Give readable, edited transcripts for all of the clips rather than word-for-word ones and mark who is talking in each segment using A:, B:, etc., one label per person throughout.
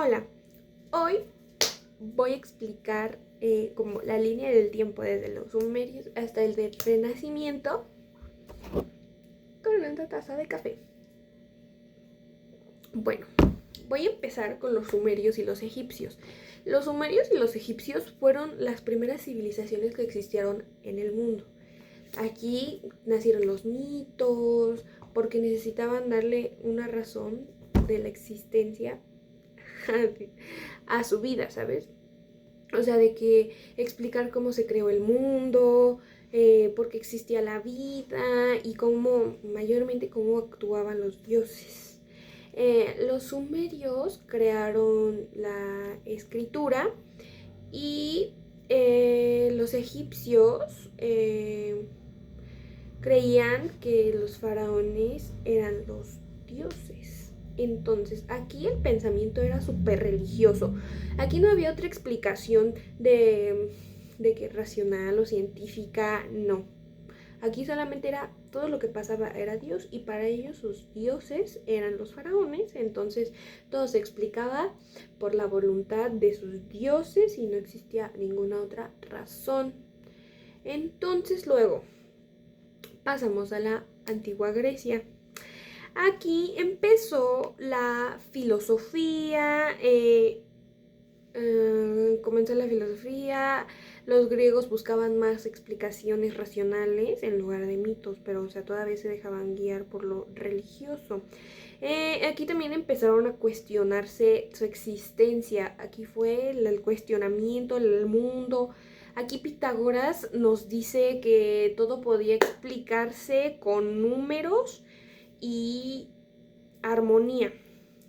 A: Hola, hoy voy a explicar como la línea del tiempo desde los sumerios hasta el del Renacimiento con una taza de café. Bueno, voy a empezar con los sumerios y los egipcios. Los sumerios y los egipcios fueron las primeras civilizaciones que existieron en el mundo. Aquí nacieron los mitos porque necesitaban darle una razón de la existencia a su vida, ¿sabes? O sea, de que explicar cómo se creó el mundo, por qué existía la vida y cómo, mayormente, cómo actuaban los dioses. Los sumerios crearon la escritura y los egipcios creían que los faraones eran los dioses. Entonces, aquí el pensamiento era súper religioso. Aquí no había otra explicación de que racional o científica, no. Aquí solamente era todo lo que pasaba era Dios y para ellos sus dioses eran los faraones. Entonces, todo se explicaba por la voluntad de sus dioses y no existía ninguna otra razón. Entonces, luego pasamos a la antigua Grecia. Aquí empezó la filosofía, comenzó la filosofía, los griegos buscaban más explicaciones racionales en lugar de mitos, pero o sea, todavía se dejaban guiar por lo religioso. Aquí también empezaron a cuestionarse su existencia, aquí fue el cuestionamiento del mundo. Aquí Pitágoras nos dice que todo podía explicarse con números y armonía.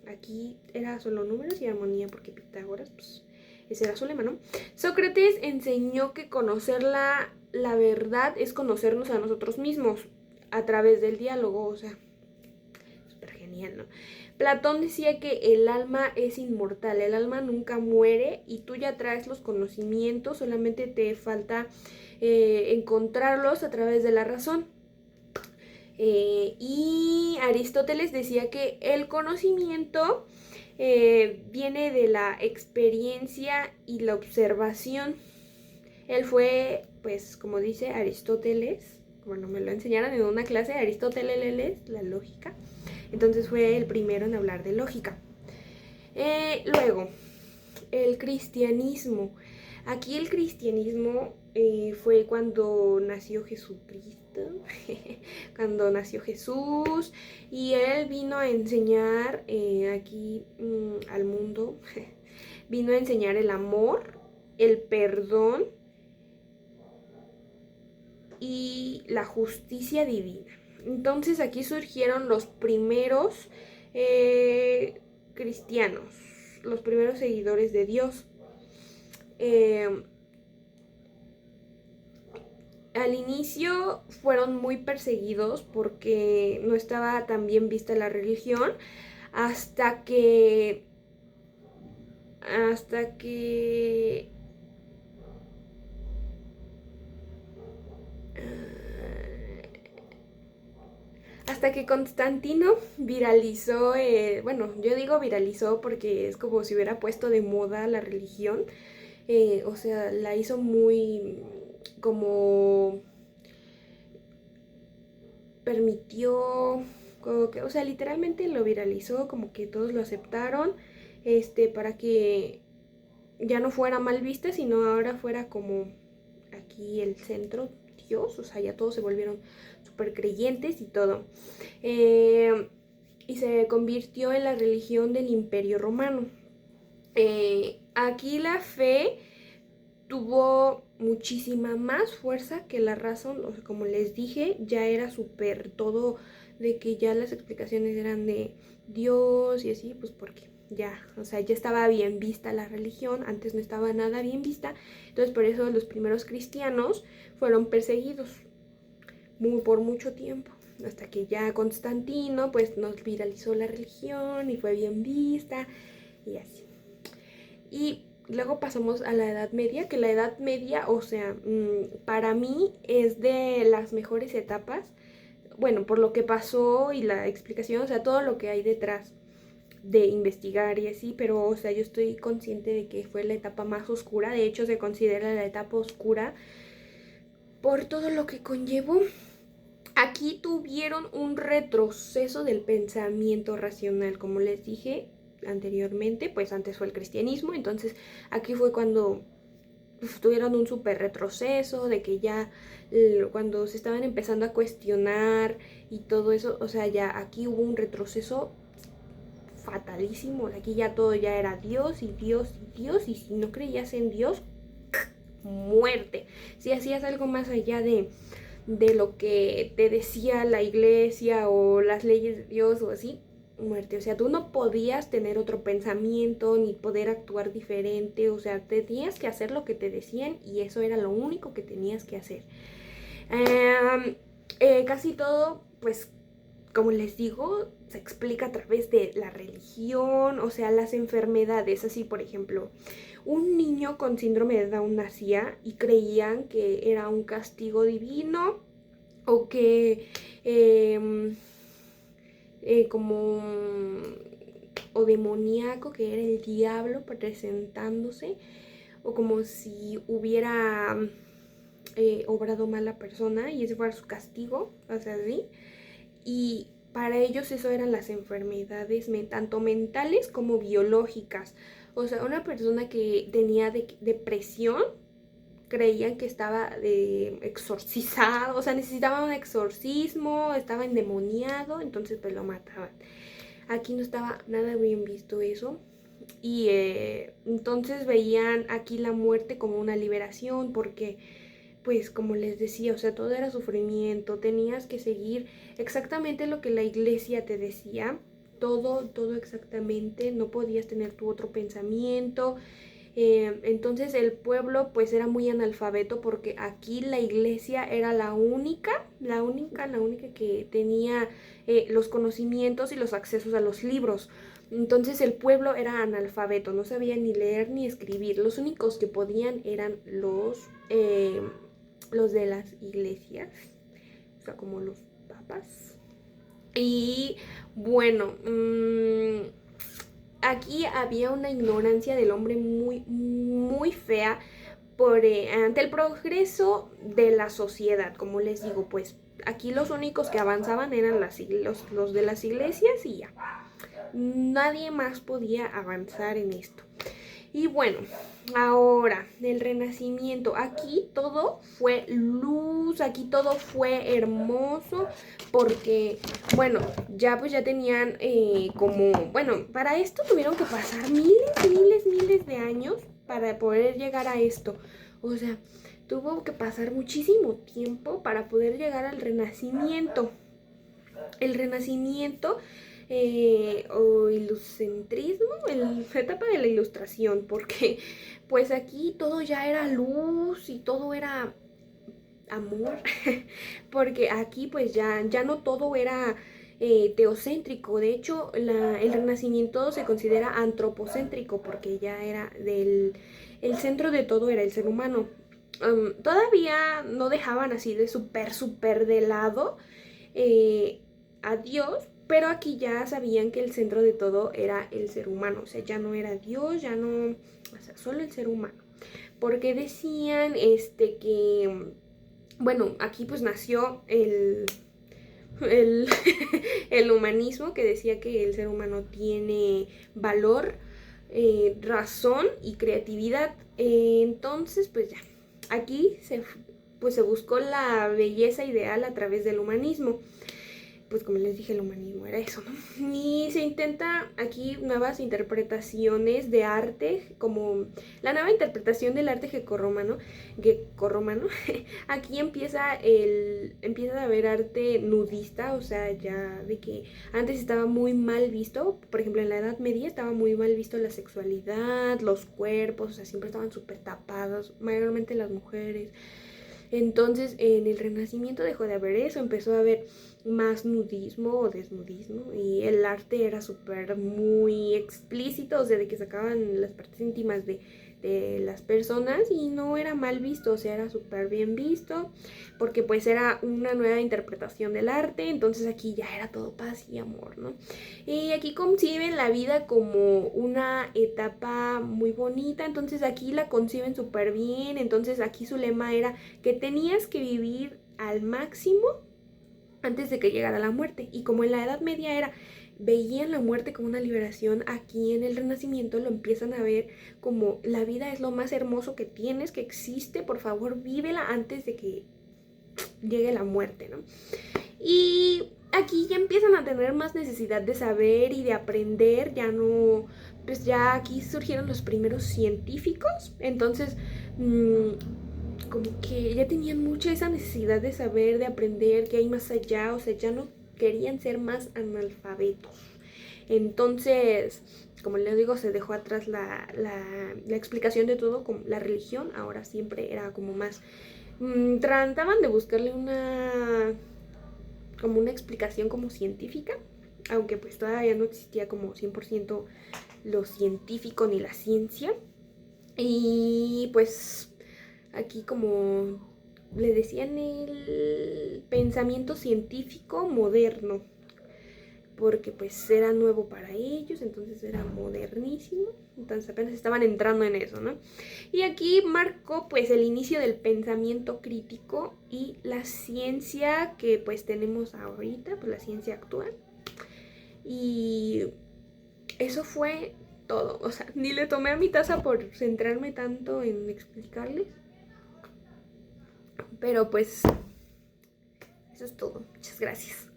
A: Aquí era solo números y armonía porque Pitágoras, pues, ese era su lema, ¿no? Sócrates enseñó que conocer la verdad es conocernos a nosotros mismos a través del diálogo, o sea, súper genial, ¿no? Platón decía que el alma es inmortal, el alma nunca muere y tú ya traes los conocimientos, solamente te falta encontrarlos a través de la razón. Y Aristóteles decía que el conocimiento viene de la experiencia y la observación. Él fue, pues, como dice Aristóteles, bueno, me lo enseñaron en una clase, Aristóteles, la lógica. Entonces fue el primero en hablar de lógica. Luego, el cristianismo. Aquí el cristianismo fue cuando nació Jesucristo, cuando nació Jesús y él vino a enseñar aquí al mundo, vino a enseñar el amor, el perdón y la justicia divina. Entonces aquí surgieron los primeros cristianos, los primeros seguidores de Dios. Al inicio fueron muy perseguidos porque no estaba tan bien vista la religión hasta que hasta que hasta que Constantino viralizó, bueno, yo digo viralizó porque es como si hubiera puesto de moda la religión, o sea, la hizo muy como permitió, como que, o sea, literalmente lo viralizó, como que todos lo aceptaron, para que ya no fuera mal vista, sino ahora fuera como aquí el centro, Dios, o sea, ya todos se volvieron súper creyentes y todo. Y se convirtió en la religión del Imperio Romano. Aquí la fe tuvo muchísima más fuerza que la razón, o sea, como les dije, ya era súper todo de que ya las explicaciones eran de Dios y así, pues porque ya, o sea, ya estaba bien vista la religión, antes no estaba nada bien vista, entonces por eso los primeros cristianos fueron perseguidos por mucho tiempo, hasta que ya Constantino pues nos viralizó la religión y fue bien vista y así. Y luego pasamos a la Edad Media, que la Edad Media, o sea, para mí es de las mejores etapas, bueno, por lo que pasó y la explicación, o sea, todo lo que hay detrás. de investigar y así, pero o sea, yo estoy consciente de que fue la etapa más oscura. De hecho, se considera la etapa oscura por todo lo que conllevó. Aquí tuvieron un retroceso del pensamiento racional, como les dije anteriormente, pues antes fue el cristianismo, entonces aquí fue cuando tuvieron un súper retroceso, de que ya cuando se estaban empezando a cuestionar y todo eso, o sea, ya aquí hubo un retroceso fatalísimo. Aquí ya todo ya era Dios y Dios y Dios, y si no creías en Dios, muerte. Si hacías algo más allá de lo que te decía la iglesia o las leyes de Dios o así, muerte. O sea, tú no podías tener otro pensamiento ni poder actuar diferente. O sea, tenías que hacer lo que te decían y eso era lo único que tenías que hacer. Casi todo, pues, como les digo, se explica a través de la religión, o sea, las enfermedades. Así, por ejemplo, un niño con síndrome de Down nacía y creían que era un castigo divino o que como o demoníaco, que era el diablo presentándose, o como si hubiera obrado mal la persona y ese fuera su castigo, o sea, ¿sí? Y para ellos eso eran las enfermedades tanto mentales como biológicas. O sea, una persona que tenía depresión creían que estaba exorcizado, o sea, necesitaba un exorcismo, estaba endemoniado, entonces pues lo mataban. Aquí no estaba nada bien visto eso. Y entonces veían aquí la muerte como una liberación, porque pues como les decía, o sea, todo era sufrimiento, tenías que seguir exactamente lo que la iglesia te decía, todo exactamente, no podías tener tu otro pensamiento. Entonces el pueblo pues era muy analfabeto, porque aquí la iglesia era la única que tenía los conocimientos y los accesos a los libros. Entonces el pueblo era analfabeto, no sabía ni leer ni escribir. Los únicos que podían eran los de las iglesias, o sea, como los papas. Y bueno, aquí había una ignorancia del hombre muy fea ante el progreso de la sociedad. Como les digo, pues aquí los únicos que avanzaban eran los de las iglesias y ya. Nadie más podía avanzar en esto. Y bueno, ahora, el Renacimiento. Aquí todo fue luz, aquí todo fue hermoso, porque, bueno, ya pues ya tenían bueno, para esto tuvieron que pasar miles de años para poder llegar a esto. O sea, tuvo que pasar muchísimo tiempo para poder llegar al Renacimiento. El Renacimiento o ilucentrismo, la etapa de la ilustración, porque pues aquí todo ya era luz y todo era amor, porque aquí pues ya no todo era teocéntrico. De hecho, el Renacimiento se considera antropocéntrico, porque ya era el centro de todo era el ser humano. Todavía no dejaban así de súper de lado a Dios, pero aquí ya sabían que el centro de todo era el ser humano. O sea, ya no era Dios, ya no, o sea, solo el ser humano. Porque decían que, bueno, aquí pues nació el, el humanismo, que decía que el ser humano tiene valor, razón y creatividad. Entonces, pues ya, aquí se buscó la belleza ideal a través del humanismo. Pues como les dije, el humanismo era eso, ¿no? Y se intenta aquí nuevas interpretaciones de arte, como la nueva interpretación del arte grecorromano. Aquí empieza a haber arte nudista, o sea, ya de que antes estaba muy mal visto. Por ejemplo, en la Edad Media estaba muy mal visto la sexualidad, los cuerpos, o sea, siempre estaban súper tapados, mayormente las mujeres. Entonces, en el Renacimiento dejó de haber eso, empezó a haber más nudismo o desnudismo, y el arte era súper muy explícito, o sea, de que sacaban las partes íntimas de las personas y no era mal visto, o sea, era súper bien visto porque pues era una nueva interpretación del arte. Entonces aquí ya era todo paz y amor, ¿no? Y aquí conciben la vida como una etapa muy bonita, entonces aquí la conciben súper bien. Entonces aquí su lema era que tenías que vivir al máximo antes de que llegara la muerte. Y como en la Edad Media veían la muerte como una liberación, aquí en el Renacimiento lo empiezan a ver como la vida es lo más hermoso que tienes, que existe, por favor vívela antes de que llegue la muerte, ¿no? Y aquí ya empiezan a tener más necesidad de saber y de aprender, ya no, pues ya aquí surgieron los primeros científicos. Entonces como que ya tenían mucha esa necesidad de saber, de aprender qué hay más allá, o sea, ya no querían ser más analfabetos. Entonces, como les digo, se dejó atrás la explicación de todo con la religión. Ahora siempre era como más trataban de buscarle como una explicación como científica, aunque pues todavía no existía como 100% lo científico ni la ciencia. Y pues aquí como le decían el pensamiento científico moderno, porque pues era nuevo para ellos, entonces era modernísimo, entonces apenas estaban entrando en eso, ¿no? Y aquí marcó pues el inicio del pensamiento crítico y la ciencia que pues tenemos ahorita, pues la ciencia actual. Y eso fue todo, o sea, ni le tomé a mi taza por centrarme tanto en explicarles, pero pues eso es todo, muchas gracias.